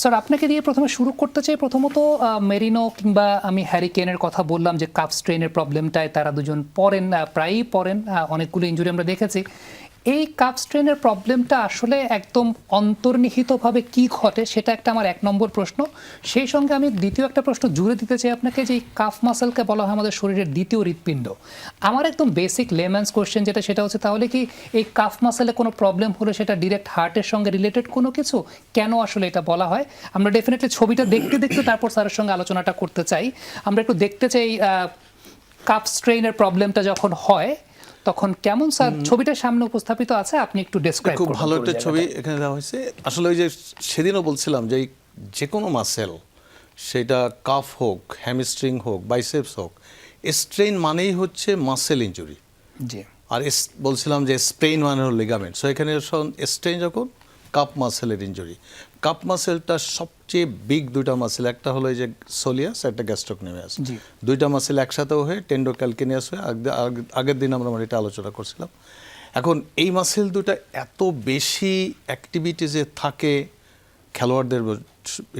Sir আপনাকে দিয়ে প্রথমে শুরু করতে চাই। প্রথমত মেরিনো কিংবা আমি হ্যারি কেনের কথা বললাম যে কাফ স্ট্রেনের প্রবলেমটায় তারা দুজন পড়েন, প্রায়ই পড়েন, অনেকগুলো ইনজুরি আমরা দেখেছি। এই কাফ স্ট্রেনের প্রবলেমটা আসলে একদম অন্তর্নিহিতভাবে কি ঘটে সেটা একটা আমার এক নম্বর প্রশ্ন। সেই সঙ্গে আমি দ্বিতীয় একটা প্রশ্ন জুড়ে দিতে চাই আপনাকে, যে এই কাফ মাসেলকে বলা হয় আমাদের শরীরের দ্বিতীয় হৃৎপিণ্ড। আমার একদম বেসিক লেম্যান্স কোশ্চেন যেটা, সেটা হচ্ছে তাহলে কি এই কাফ মাসেলে কোনো প্রবলেম হলে সেটা ডিরেক্ট হার্টের সঙ্গে রিলেটেড কোনো কিছু? কেন আসলে এটা বলা হয়? আমরা ডেফিনেটলি ছবিটা দেখতে দেখতে তারপর স্যারের সঙ্গে আলোচনাটা করতে চাই। আমরা একটু দেখতে চাই কাফ স্ট্রেইনের প্রবলেমটা যখন হয় তখন কেমন। স্যার ছবিটার সামনে উপস্থাপিত আছে, আপনি একটু ডেসক্রাইব খুব করুন। ভালো একটা ছবি এখানে দেওয়া হয়েছে। আসলে ওই যে সেদিনও বলছিলাম যে যে কোনো মাসেল, সেটা কাফ হোক, হ্যামস্ট্রিং হোক, বাইসেপস হোক, স্ট্রেইন মানেই হচ্ছে মাসেল ইনজুরি। জি, আর বলছিলাম যে স্প্রেইন মানে হলো লিগামেন্ট। সো এখানে স্ট্রেইন যখন কাপ মাসেলের ইনজুরি। কাপ মাসেলটা সবচেয়ে বিগ দুইটা মাসেল, একটা হলো এই যে সোলিয়াস, একটা গ্যাস্ট্রোকনেমিয়াস। জি। দুইটা মাসেল একসাথেও হয়ে টেন্ডোক্যালকিনিয়াস হয়ে আগের দিন আমরা এটা আলোচনা করছিলাম। এখন এই মাসেল দুটা এত বেশি অ্যাক্টিভিটিসে থাকে খেলোয়াড়দের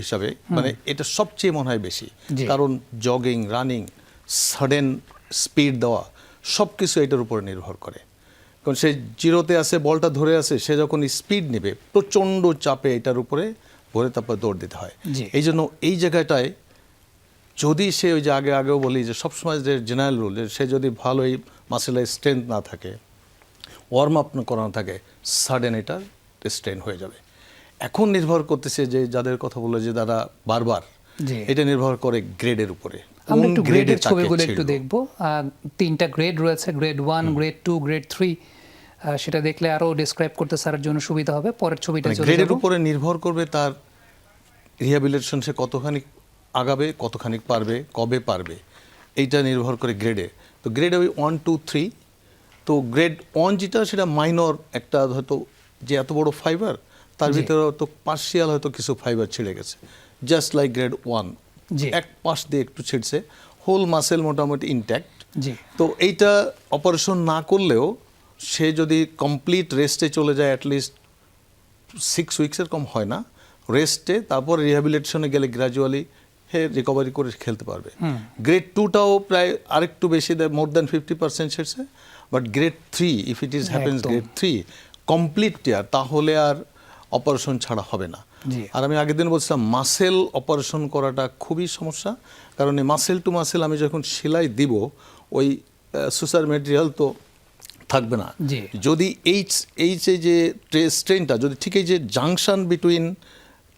হিসাবে, মানে এটা সবচেয়ে মনে হয় বেশি। জি। কারণ জগিং, রানিং, সাডেন স্পিড দেওয়া সব কিছু এটার উপরে নির্ভর করে। কারণ সে জিরোতে আছে, বলটা ধরে আছে, সে যখন স্পিড নেবে প্রচণ্ড চাপে এটার উপরে ভরে তারপর দৌড় দিতে হয়। জি। এই জন্য এই জায়গাটায় যদি সে ওই যে আগেও বলি যে সবসময় যে জেনারেল রুল, যে সে যদি ভালো এই মাসেলের স্ট্রেংথ না থাকে, ওয়ার্ম আপ না করানো থাকে, সাডেন এটা স্ট্রেন হয়ে যাবে। এখন নির্ভর করতেছে যে যাদের কথা বলে যে তারা বারবার, জি। এটা নির্ভর করে গ্রেডের উপরে। আমরা একটু গ্রেডের তাকে ছবিগুলো একটু ছিঁড়লো। দেখব। তিনটা গ্রেড রয়েছে, গ্রেড 1, গ্রেড 2, গ্রেড 3। সেটা দেখলে আরো ডেসক্রাইব করতে স্যারের জন্য সুবিধা হবে। পরের ছবিটা চলে গ্রেডের যাব। উপরে নির্ভর করবে তার রিহ্যাবিলিটেশন, সে কতখানি আগাবে, কতখানি পারবে, কবে পারবে, এইটা নির্ভর করে গ্রেডে। তো গ্রেড ওই 1, 2, 3। তো গ্রেড 1 যেটা, সেটা মাইনর একটা, হয়তো যে এত বড় ফাইবার তার জি। ভিতরে হয়তো পার্শিয়াল হয়তো কিছু ফাইবার ছিঁড়ে গেছে, জাস্ট লাইক গ্রেড 1। জি। এক পাশ দিয়ে একটু ছিঁড়ছে, হোল মাসেল মোটামুটি ইনট্যাক্ট। জি। তো এইটা অপারেশন না করলেও সে যদি কমপ্লিট রেস্টে চলে যায়, অ্যাটলিস্ট 6 উইকসের কম হয় না রেস্টে, তারপর রিহ্যাবিলিটেশনে গেলে গ্র্যাজুয়ালি হে রিকভারি করে খেলতে পারবে। গ্রেড 2টাও প্রায় আরেকটু বেশি দেয়, মোর দ্যান 50% ছেড়ছে। But grade 3, if it is happens একদম। গ্রেড 3 কমপ্লিট টিয়ার, তাহলে আর অপারেশন ছাড়া হবে না। জি। আর আমি আগের দিন বলছিলাম মাসেল অপারেশন করাটা খুবই সমস্যা। কারণ এই মাসেল টু মাসেল আমি যখন সেলাই দিব, ওই সুসার ম্যাটেরিয়াল তো থাকবে না। জি। যদি এই যে স্ট্রেনটা যদি ঠিক এই যে junction between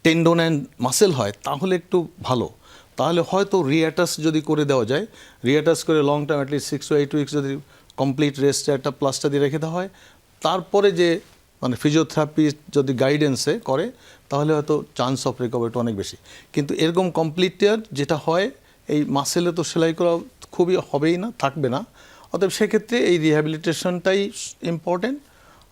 tendon and muscle হয়, তাহলে একটু ভালো। তাহলে হয়তো রিঅ্যাটাচ যদি করে দেওয়া যায়, রিঅ্যাটাচ করে long term at least 6 to 8 weeks যদি কমপ্লিট রেস্টে একটা প্লাস্টার দিয়ে রেখে দেওয়া হয়, তারপরে যে মানে ফিজিওথেরাপি যদি গাইডেন্সে করে, তাহলে হয়তো চান্স অফ রিকভারিটা অনেক বেশি। কিন্তু এরকম কমপ্লিট টিয়ার যেটা হয়, এই মাসেলে তো সেলাই করা খুবই হবেই না, থাকবে না। অতএব সেক্ষেত্রে এই রিহ্যাবিলিটেশনটাই ইম্পর্টেন্ট।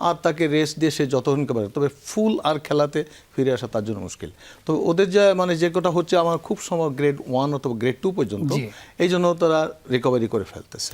আর তাকে রেস্ট দিয়ে সে যতক্ষণ পারে, তবে ফুল আর খেলাতে ফিরে আসা তার জন্য মুশকিল। তো ওদের যা মানে যে কটা হচ্ছে, আমার খুব সময় গ্রেড 1 অথবা গ্রেড 2 পর্যন্ত, জি। এই জন্য তারা রিকভারি করে ফেলতেছে।